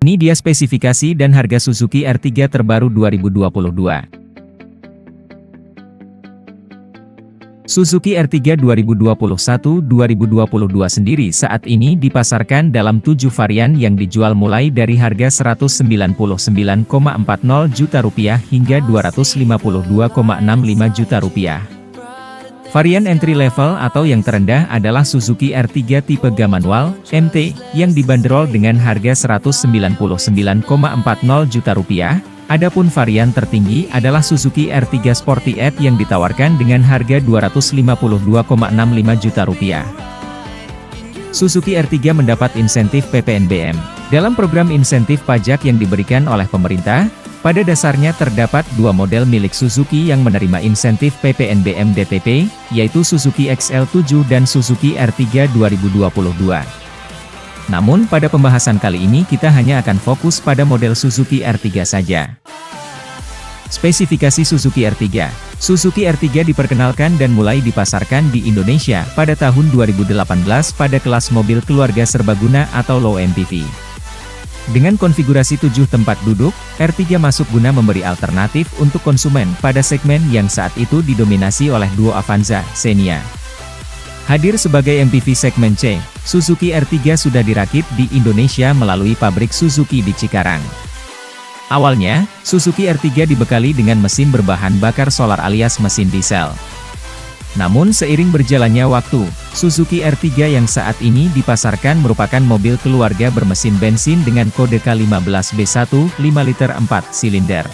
Ini dia spesifikasi dan harga Suzuki R3 terbaru 2022. Suzuki R3 2021-2022 sendiri saat ini dipasarkan dalam 7 varian yang dijual mulai dari harga Rp199,40 juta hingga Rp252,65 juta. Varian entry level atau yang terendah adalah Suzuki R3 tipe G manual, MT, yang dibanderol dengan harga Rp199,40 juta. Adapun varian tertinggi adalah Suzuki R3 Sportiette yang ditawarkan dengan harga Rp252,65 juta. Suzuki R3 mendapat insentif PPNBM. Dalam program insentif pajak yang diberikan oleh pemerintah, pada dasarnya terdapat dua model milik Suzuki yang menerima insentif PPNBM DTP, yaitu Suzuki XL7 dan Suzuki R3 2022. Namun pada pembahasan kali ini kita hanya akan fokus pada model Suzuki R3 saja. Spesifikasi Suzuki R3. Suzuki R3 diperkenalkan dan mulai dipasarkan di Indonesia pada tahun 2018 pada kelas mobil keluarga serbaguna atau low MPV. Dengan konfigurasi 7 tempat duduk, R3 masuk guna memberi alternatif untuk konsumen pada segmen yang saat itu didominasi oleh duo Avanza, Xenia. Hadir sebagai MPV segmen C, Suzuki R3 sudah dirakit di Indonesia melalui pabrik Suzuki di Cikarang. Awalnya, Suzuki R3 dibekali dengan mesin berbahan bakar solar alias mesin diesel. Namun seiring berjalannya waktu, Suzuki R3 yang saat ini dipasarkan merupakan mobil keluarga bermesin bensin dengan kode K15B1, 5 liter 4 silinder.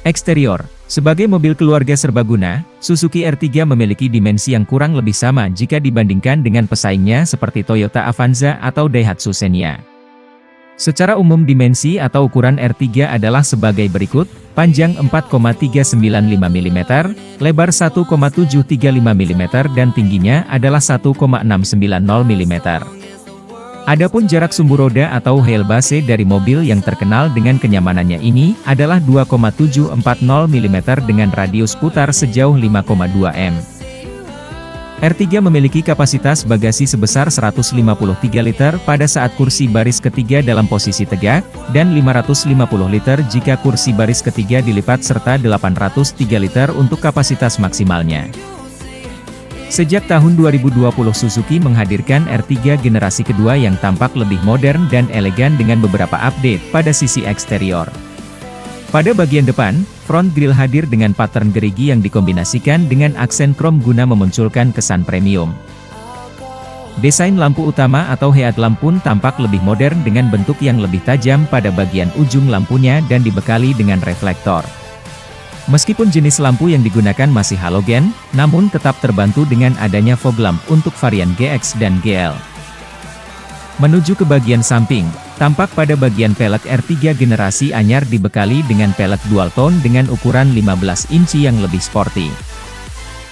Eksterior. Sebagai mobil keluarga serbaguna, Suzuki R3 memiliki dimensi yang kurang lebih sama jika dibandingkan dengan pesaingnya seperti Toyota Avanza atau Daihatsu Xenia. Secara umum dimensi atau ukuran R3 adalah sebagai berikut, panjang 4,395 mm, lebar 1,735 mm dan tingginya adalah 1,690 mm. Adapun jarak sumbu roda atau wheelbase dari mobil yang terkenal dengan kenyamanannya ini adalah 2,740 mm dengan radius putar sejauh 5,2 m. R3 memiliki kapasitas bagasi sebesar 153 liter pada saat kursi baris ketiga dalam posisi tegak, dan 550 liter jika kursi baris ketiga dilipat serta 803 liter untuk kapasitas maksimalnya. Sejak tahun 2020 Suzuki menghadirkan R3 generasi kedua yang tampak lebih modern dan elegan dengan beberapa update pada sisi eksterior. Pada bagian depan, front grille hadir dengan pattern gerigi yang dikombinasikan dengan aksen krom guna memunculkan kesan premium. Desain lampu utama atau headlamp pun tampak lebih modern dengan bentuk yang lebih tajam pada bagian ujung lampunya dan dibekali dengan reflektor. Meskipun jenis lampu yang digunakan masih halogen, namun tetap terbantu dengan adanya fog lamp untuk varian GX dan GL. Menuju ke bagian samping, tampak pada bagian pelek R3 generasi anyar dibekali dengan pelek dual tone dengan ukuran 15 inci yang lebih sporty.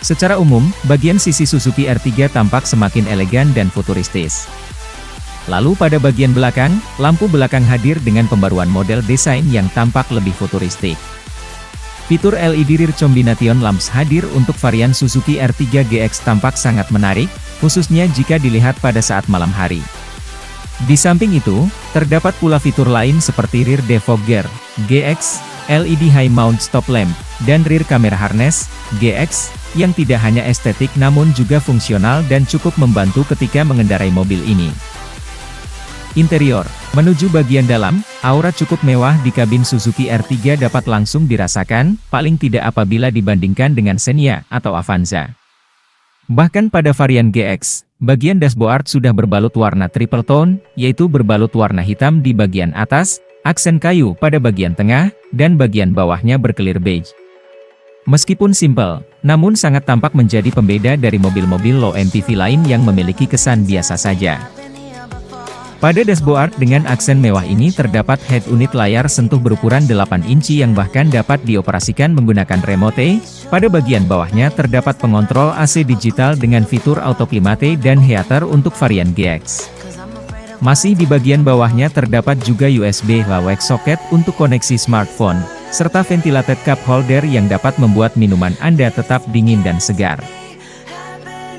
Secara umum, bagian sisi Suzuki R3 tampak semakin elegan dan futuristis. Lalu pada bagian belakang, lampu belakang hadir dengan pembaruan model desain yang tampak lebih futuristik. Fitur LED Rear Combination Lamps hadir untuk varian Suzuki R3 GX tampak sangat menarik, khususnya jika dilihat pada saat malam hari. Di samping itu, terdapat pula fitur lain seperti Rear Defogger, GX, LED High Mount Stop Lamp, dan Rear Camera Harness, GX, yang tidak hanya estetik namun juga fungsional dan cukup membantu ketika mengendarai mobil ini. Interior. Menuju bagian dalam, aura cukup mewah di kabin Suzuki R3 dapat langsung dirasakan, paling tidak apabila dibandingkan dengan Xenia atau Avanza. Bahkan pada varian GX, bagian dashboard sudah berbalut warna triple tone, yaitu berbalut warna hitam di bagian atas, aksen kayu pada bagian tengah, dan bagian bawahnya berkelir beige. Meskipun simple, namun sangat tampak menjadi pembeda dari mobil-mobil low MPV lain yang memiliki kesan biasa saja. Pada dashboard dengan aksen mewah ini terdapat head unit layar sentuh berukuran 8 inci yang bahkan dapat dioperasikan menggunakan remote. Pada bagian bawahnya terdapat pengontrol AC digital dengan fitur auto climate dan heater untuk varian GX. Masih di bagian bawahnya terdapat juga USB Wawak socket untuk koneksi smartphone, serta ventilated cup holder yang dapat membuat minuman Anda tetap dingin dan segar.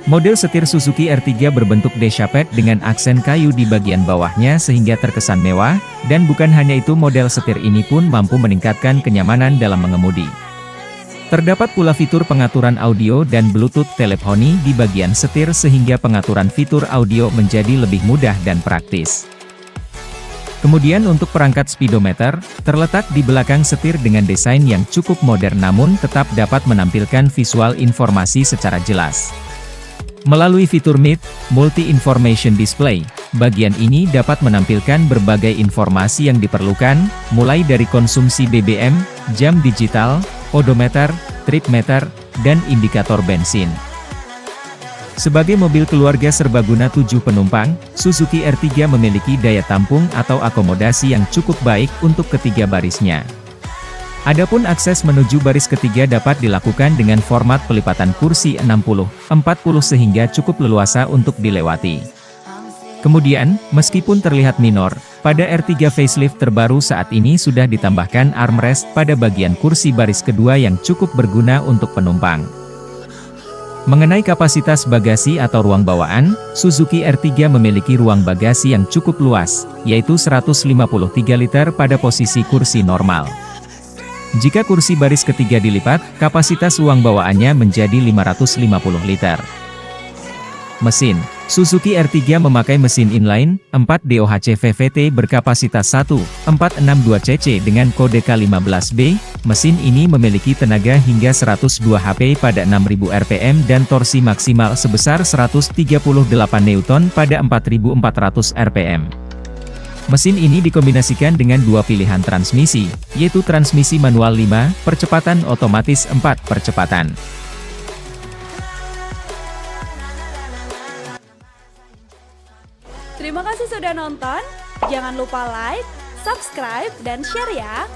Model setir Suzuki R3 berbentuk D-shaped dengan aksen kayu di bagian bawahnya sehingga terkesan mewah, dan bukan hanya itu, model setir ini pun mampu meningkatkan kenyamanan dalam mengemudi. Terdapat pula fitur pengaturan audio dan Bluetooth teleponi di bagian setir sehingga pengaturan fitur audio menjadi lebih mudah dan praktis. Kemudian untuk perangkat speedometer, terletak di belakang setir dengan desain yang cukup modern namun tetap dapat menampilkan visual informasi secara jelas. Melalui fitur MID, Multi Information Display, bagian ini dapat menampilkan berbagai informasi yang diperlukan, mulai dari konsumsi BBM, jam digital, odometer, trip meter, dan indikator bensin. Sebagai mobil keluarga serbaguna 7 penumpang, Suzuki R3 memiliki daya tampung atau akomodasi yang cukup baik untuk ketiga barisnya. Adapun akses menuju baris ketiga dapat dilakukan dengan format pelipatan kursi 60/40 sehingga cukup leluasa untuk dilewati. Kemudian, meskipun terlihat minor, pada R3 facelift terbaru saat ini sudah ditambahkan armrest pada bagian kursi baris kedua yang cukup berguna untuk penumpang. Mengenai kapasitas bagasi atau ruang bawaan, Suzuki R3 memiliki ruang bagasi yang cukup luas, yaitu 153 liter pada posisi kursi normal. Jika kursi baris ketiga dilipat, kapasitas ruang bawaannya menjadi 550 liter. Mesin Suzuki R3 memakai mesin inline 4 DOHC VVT berkapasitas 1,462 cc dengan kode K15B. Mesin ini memiliki tenaga hingga 102 HP pada 6000 rpm dan torsi maksimal sebesar 138 Newton pada 4400 rpm. Mesin ini dikombinasikan dengan dua pilihan transmisi, yaitu transmisi manual 5 percepatan otomatis 4 percepatan. Terima kasih sudah nonton, jangan lupa like, subscribe, dan share ya!